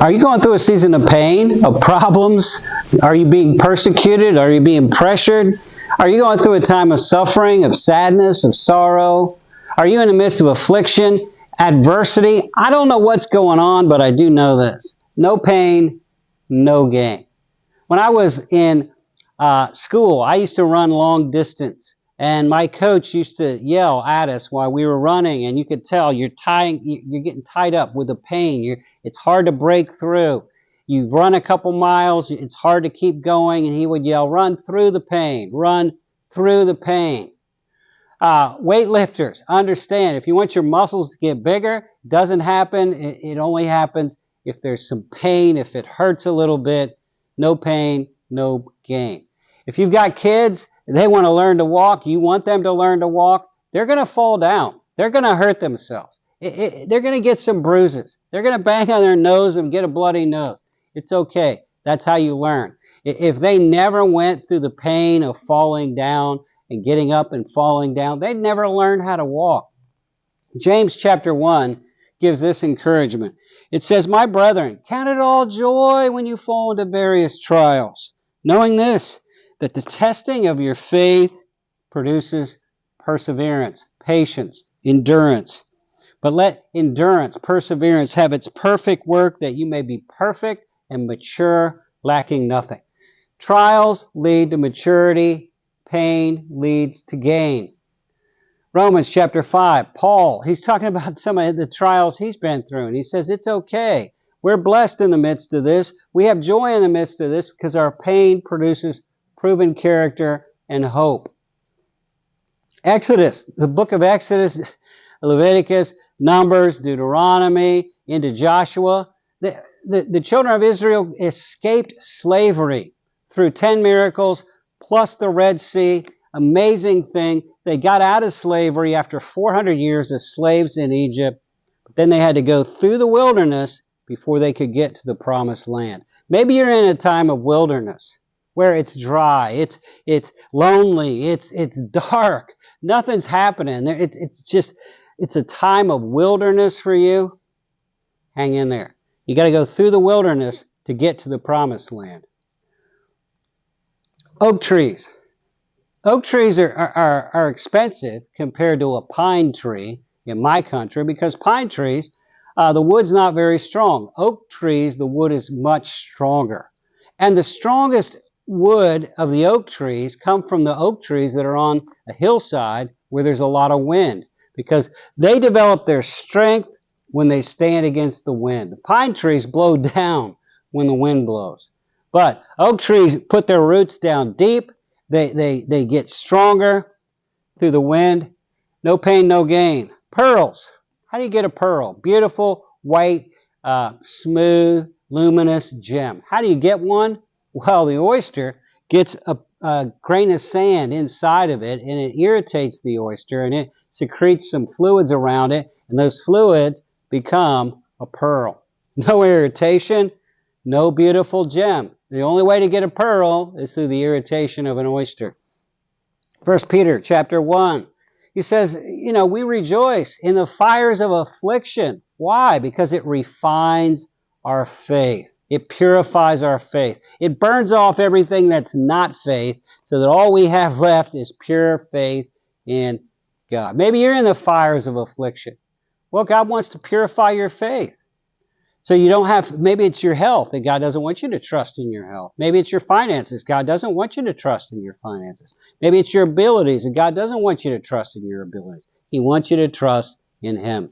Are you going through a season of pain, of problems? Are you being persecuted? Are you being pressured? Are you going through a time of suffering, of sadness, of sorrow? Are you in the midst of affliction, adversity? I don't know what's going on, but I do know this. No pain, no gain. When I was in school, I used to run long distance. And my coach used to yell at us while we were running, and you could tell you're getting tied up with the pain. It's hard to break through. You've run a couple miles, it's hard to keep going, and he would yell, "Run through the pain, run through the pain." Weightlifters, understand, if you want your muscles to get bigger, it doesn't happen. It only happens if there's some pain, if it hurts a little bit. No pain, no gain. If you've got kids, they want to learn to walk, you want them to learn to walk, they're going to fall down. They're going to hurt themselves. They're going to get some bruises. They're going to bang on their nose and get a bloody nose. It's okay. That's how you learn. If they never went through the pain of falling down and getting up and falling down, they'd never learn how to walk. James chapter 1 gives this encouragement. It says, "My brethren, count it all joy when you fall into various trials, knowing this, that the testing of your faith produces perseverance, patience, endurance. But let endurance, perseverance, have its perfect work, that you may be perfect and mature, lacking nothing." Trials lead to maturity. Pain leads to gain. Romans chapter 5, Paul, he's talking about some of the trials he's been through, and he says it's okay. We're blessed in the midst of this. We have joy in the midst of this because our pain produces proven character and hope. Exodus, the book of Exodus, Leviticus, Numbers, Deuteronomy, into Joshua. The children of Israel escaped slavery through 10 miracles plus the Red Sea. Amazing thing. They got out of slavery after 400 years as slaves in Egypt. But then they had to go through the wilderness before they could get to the promised land. Maybe you're in a time of wilderness where it's dry, it's lonely, it's dark, nothing's happening. It's a time of wilderness for you. Hang in there. You got to go through the wilderness to get to the promised land. Oak trees. Oak trees are expensive compared to a pine tree in my country because pine trees, the wood's not very strong. Oak trees, the wood is much stronger. And the strongest wood of the oak trees come from the oak trees that are on a hillside where there's a lot of wind, because they develop their strength when they stand against the wind. The pine trees blow down when the wind blows. But oak trees put their roots down deep. They get stronger through the wind. No pain, no gain. Pearls. How do you get a pearl? Beautiful, white, smooth, luminous gem. How do you get one? Well, the oyster gets a grain of sand inside of it, and it irritates the oyster, and it secretes some fluids around it, and those fluids become a pearl. No irritation, no beautiful gem. The only way to get a pearl is through the irritation of an oyster. 1 Peter chapter 1, he says, we rejoice in the fires of affliction. Why? Because it refines our faith. It purifies our faith. It burns off everything that's not faith so that all we have left is pure faith in God. Maybe you're in the fires of affliction. Well, God wants to purify your faith. So you don't have, maybe it's your health and God doesn't want you to trust in your health. Maybe it's your finances. God doesn't want you to trust in your finances. Maybe it's your abilities and God doesn't want you to trust in your abilities. He wants you to trust in Him.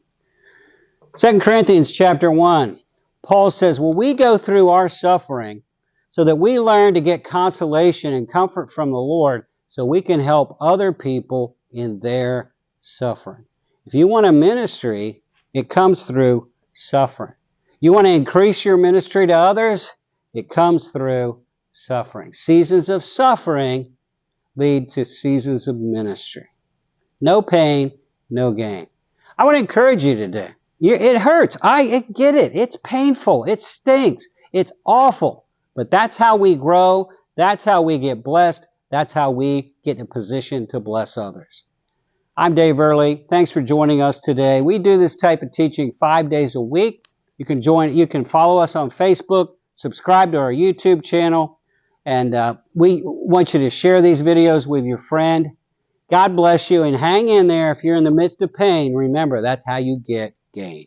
2 Corinthians chapter 1. Paul says, well, we go through our suffering so that we learn to get consolation and comfort from the Lord so we can help other people in their suffering. If you want a ministry, it comes through suffering. You want to increase your ministry to others, it comes through suffering. Seasons of suffering lead to seasons of ministry. No pain, no gain. I want to encourage you today. It hurts. I get it. It's painful. It stinks. It's awful. But that's how we grow. That's how we get blessed. That's how we get in a position to bless others. I'm Dave Early. Thanks for joining us today. We do this type of teaching 5 days a week. You can follow us on Facebook, subscribe to our YouTube channel, and we want you to share these videos with your friend. God bless you, and hang in there. If you're in the midst of pain, remember, that's how you get gain.